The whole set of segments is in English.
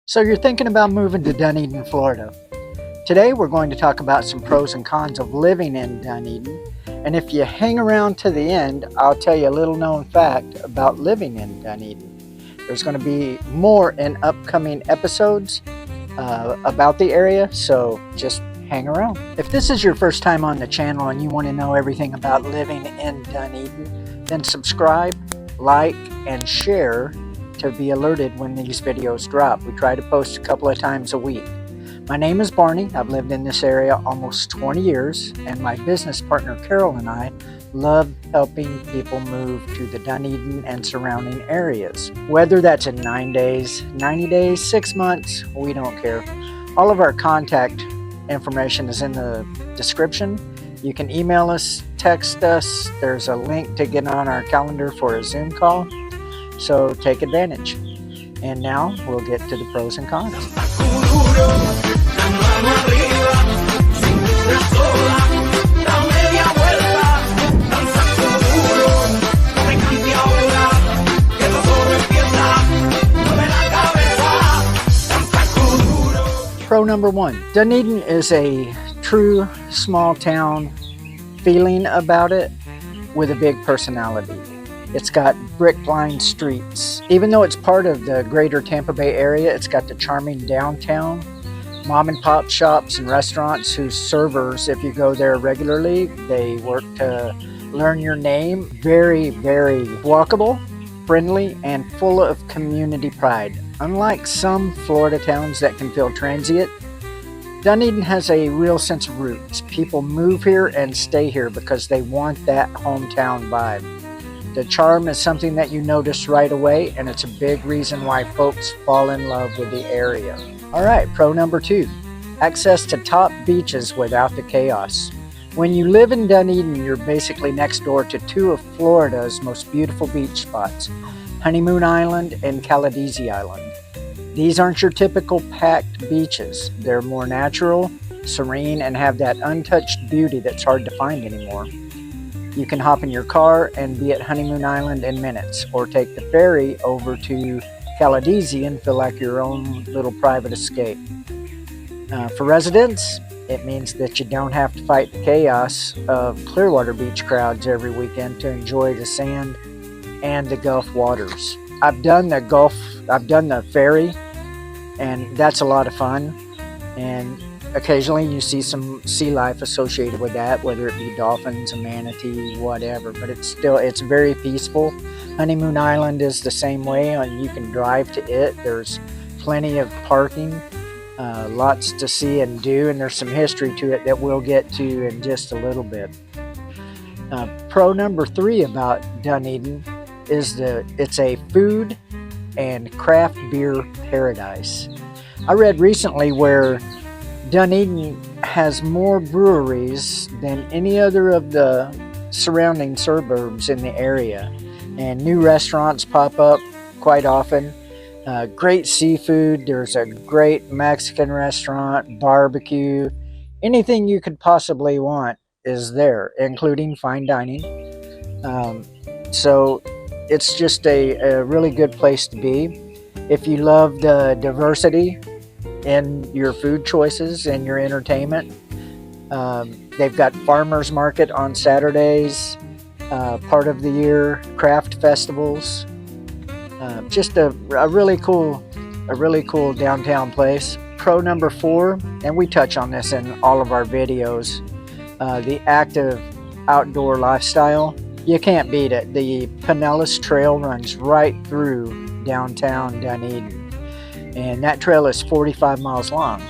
So you're thinking about moving to Dunedin, Florida. Today we're going to talk about some pros and cons of living in Dunedin. And if you hang around to the end, I'll tell you a little known fact about living in Dunedin. There's going to be more in upcoming episodes about the area, so just hang around. If this is your first time on the channel and you want to know everything about living in Dunedin, then subscribe, like, and share to be alerted when these videos drop. We try to post a couple of times a week. My name is Barney. I've lived in this area almost 20 years, and my business partner Carol and I love helping people move to the Dunedin and surrounding areas. Whether that's in 9 days, 90 days, 6 months, we don't care. All of our contact information is in the description. You can email us, text us. There's a link to get on our calendar for a Zoom call. So take advantage. And now we'll get to the pros and cons. Pro number one, Dunedin is a true small town feeling about it with a big personality. It's got brick-lined streets. Even though it's part of the greater Tampa Bay area, it's got the charming downtown, mom and pop shops and restaurants whose servers, if you go there regularly, they work to learn your name. Very, very walkable, friendly, and full of community pride. Unlike some Florida towns that can feel transient, Dunedin has a real sense of roots. People move here and stay here because they want that hometown vibe. The charm is something that you notice right away, and it's a big reason why folks fall in love with the area. All right, pro number two, access to top beaches without the chaos. When you live in Dunedin, you're basically next door to two of Florida's most beautiful beach spots, Honeymoon Island and Caladesi Island. These aren't your typical packed beaches. They're more natural, serene, and have that untouched beauty that's hard to find anymore. You can hop in your car and be at Honeymoon Island in minutes, or take the ferry over to Caladesi and feel like your own little private escape. For residents, it means that you don't have to fight the chaos of Clearwater beach crowds every weekend to enjoy the sand and the Gulf waters. I've done the ferry, and that's a lot of fun. And occasionally you see some sea life associated with that, whether it be dolphins, a manatee, whatever, but it's very peaceful. Honeymoon Island is the same way, and you can drive to it. There's plenty of parking, lots to see and do, and there's some history to it that we'll get to in just a little bit. Pro number three about Dunedin is it's a food and craft beer paradise. I read recently where Dunedin has more breweries than any other of the surrounding suburbs in the area, and new restaurants pop up quite often. Great seafood. There's a great Mexican restaurant, barbecue. Anything you could possibly want is there, including fine dining. So it's just a really good place to be. If you love the diversity in your food choices and your entertainment, they've got farmers market on Saturdays, part of the year, craft festivals. Just a really cool downtown place. Pro number four, and we touch on this in all of our videos, the active outdoor lifestyle. You can't beat it. The Pinellas Trail runs right through downtown Dunedin, and that trail is 45 miles long.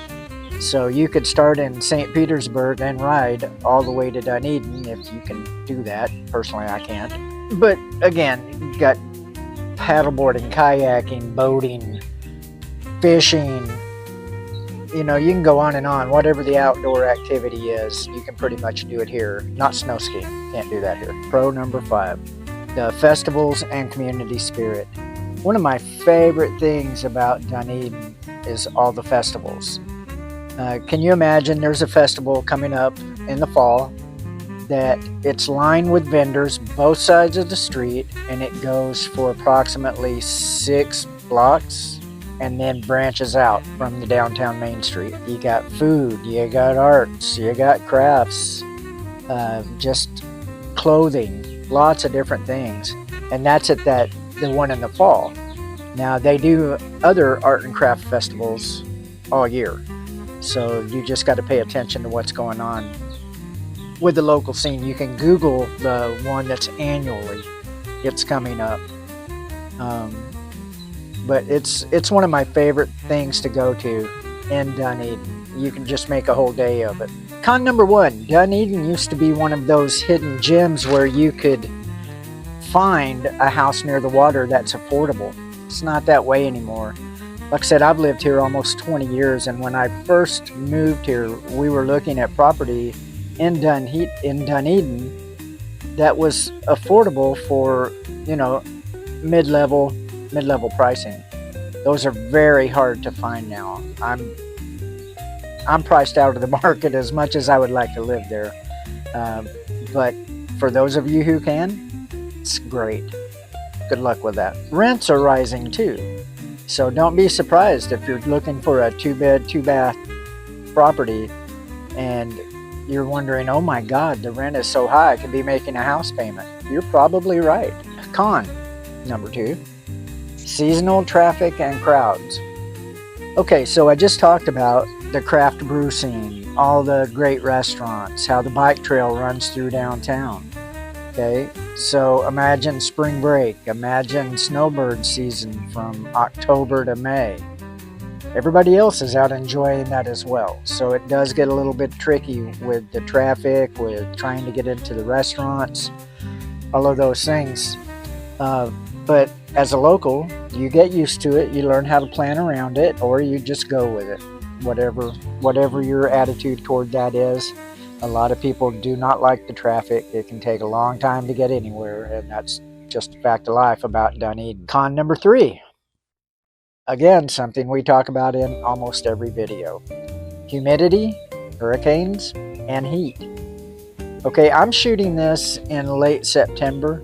So you could start in St. Petersburg and ride all the way to Dunedin if you can do that. Personally, I can't. But again, you've got paddleboarding, kayaking, boating, fishing. You know, you can go on and on. Whatever the outdoor activity is, you can pretty much do it here. Not snow skiing. Can't do that here. Pro number five, the festivals and community spirit. One of my favorite things about Dunedin is all the festivals. Can you imagine there's a festival coming up in the fall that it's lined with vendors both sides of the street, and it goes for approximately 6 blocks, and then branches out from the downtown Main Street. You got food, you got arts, you got crafts, just clothing, lots of different things. And that's at the one in the fall. Now they do other art and craft festivals all year, so you just got to pay attention to what's going on with the local scene. You can Google the one that's annually. It's coming up. But it's one of my favorite things to go to in Dunedin. You can just make a whole day of it. Con number 1, Dunedin used to be one of those hidden gems where you could find a house near the water that's affordable. It's not that way anymore. Like I said, I've lived here almost 20 years, and when I first moved here, we were looking at property in Dunedin that was affordable for, mid-level pricing. Those are very hard to find now. I'm priced out of the market as much as I would like to live there. But for those of you who can, it's great. Good luck with that. Rents are rising too. So don't be surprised if you're looking for a 2-bed, 2-bath property and you're wondering, oh my God, the rent is so high, I could be making a house payment. You're probably right. Con number 2, seasonal traffic and crowds. Okay, so I just talked about the craft brew scene, all the great restaurants, how the bike trail runs through downtown. Okay, so imagine spring break, imagine snowbird season from October to May. Everybody else is out enjoying that as well. So it does get a little bit tricky with the traffic, with trying to get into the restaurants, all of those things. But as a local, you get used to it, you learn how to plan around it, or you just go with it. Whatever your attitude toward that is. A lot of people do not like the traffic. It can take a long time to get anywhere, and that's just a fact of life about Dunedin. Con number 3. Again, something we talk about in almost every video. Humidity, hurricanes, and heat. Okay, I'm shooting this in late September.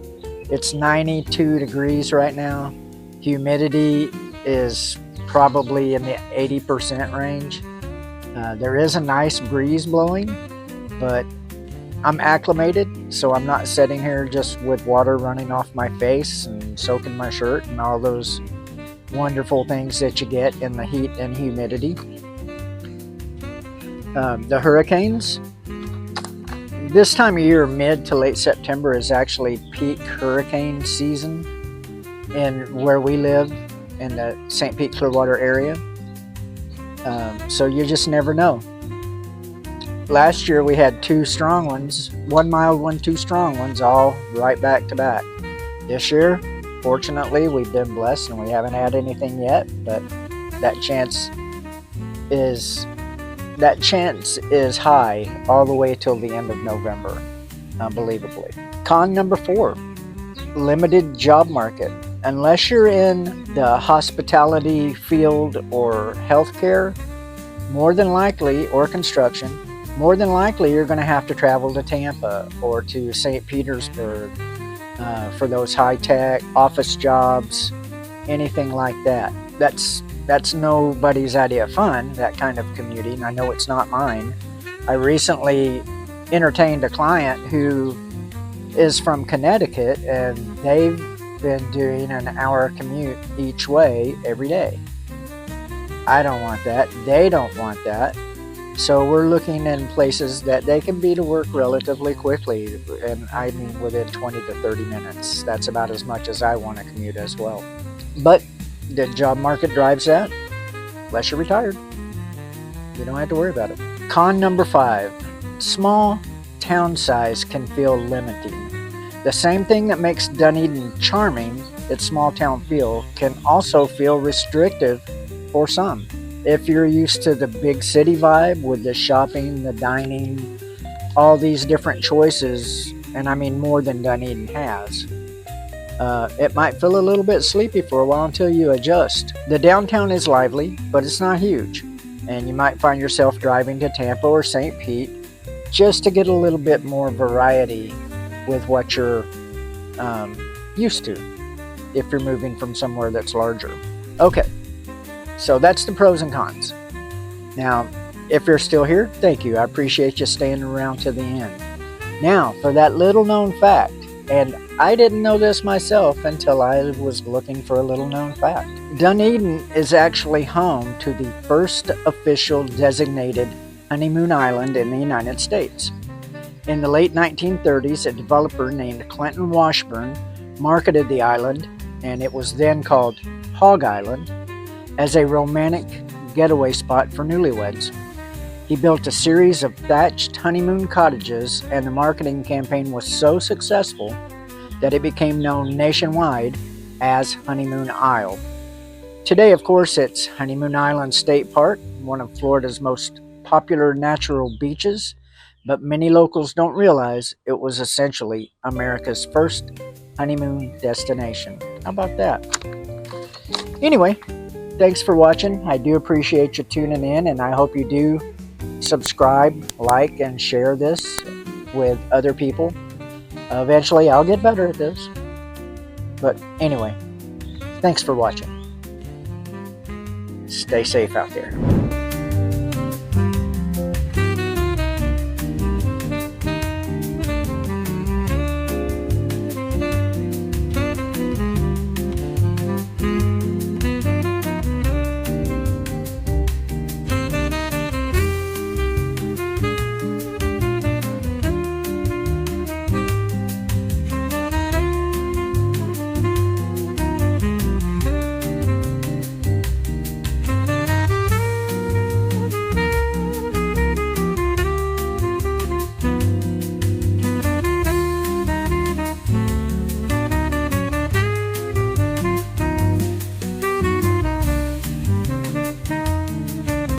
It's 92 degrees right now. Humidity is probably in the 80% range. There is a nice breeze blowing, but I'm acclimated, so I'm not sitting here just with water running off my face and soaking my shirt and all those wonderful things that you get in the heat and humidity. The hurricanes. This time of year, mid to late September, is actually peak hurricane season in where we live in the St. Pete-Clearwater area. So you just never know. Last year we had 2 strong ones, 1 mild one, 2 strong ones, all right back to back. This year, fortunately, we've been blessed and we haven't had anything yet, but that chance is high all the way till the end of November, unbelievably. Con number 4, limited job market. Unless you're in the hospitality field or healthcare, more than likely, or construction, more than likely you're going to have to travel to Tampa or to St. Petersburg for those high-tech office jobs, anything like that. That's nobody's idea of fun, that kind of commuting. I know it's not mine. I recently entertained a client who is from Connecticut, and they've been doing an hour commute each way every day. I don't want that. They don't want that. So we're looking in places that they can be to work relatively quickly, and I mean within 20 to 30 minutes. That's about as much as I want to commute as well. But the job market drives that, unless you're retired. You don't have to worry about it. Con number 5, small town size can feel limiting. The same thing that makes Dunedin charming, its small town feel, can also feel restrictive for some. If you're used to the big city vibe with the shopping, the dining, all these different choices, and I mean more than Dunedin has, it might feel a little bit sleepy for a while until you adjust. The downtown is lively, but it's not huge, and you might find yourself driving to Tampa or St. Pete just to get a little bit more variety with what you're used to if you're moving from somewhere that's larger. Okay, So that's the pros and cons. Now, if you're still here, thank you. I appreciate you staying around to the end. Now, for that little known fact, and I didn't know this myself until I was looking for a little known fact. Dunedin is actually home to the first official designated honeymoon island in the United States. In the late 1930s, a developer named Clinton Washburn marketed the island, and it was then called Hog Island, as a romantic getaway spot for newlyweds. He built a series of thatched honeymoon cottages, and the marketing campaign was so successful that it became known nationwide as Honeymoon Isle. Today, of course, it's Honeymoon Island State Park, one of Florida's most popular natural beaches, but many locals don't realize it was essentially America's first honeymoon destination. How about that? Anyway, thanks for watching. I do appreciate you tuning in, and I hope you do subscribe, like, and share this with other people. Eventually, I'll get better at this. But anyway, thanks for watching. Stay safe out there.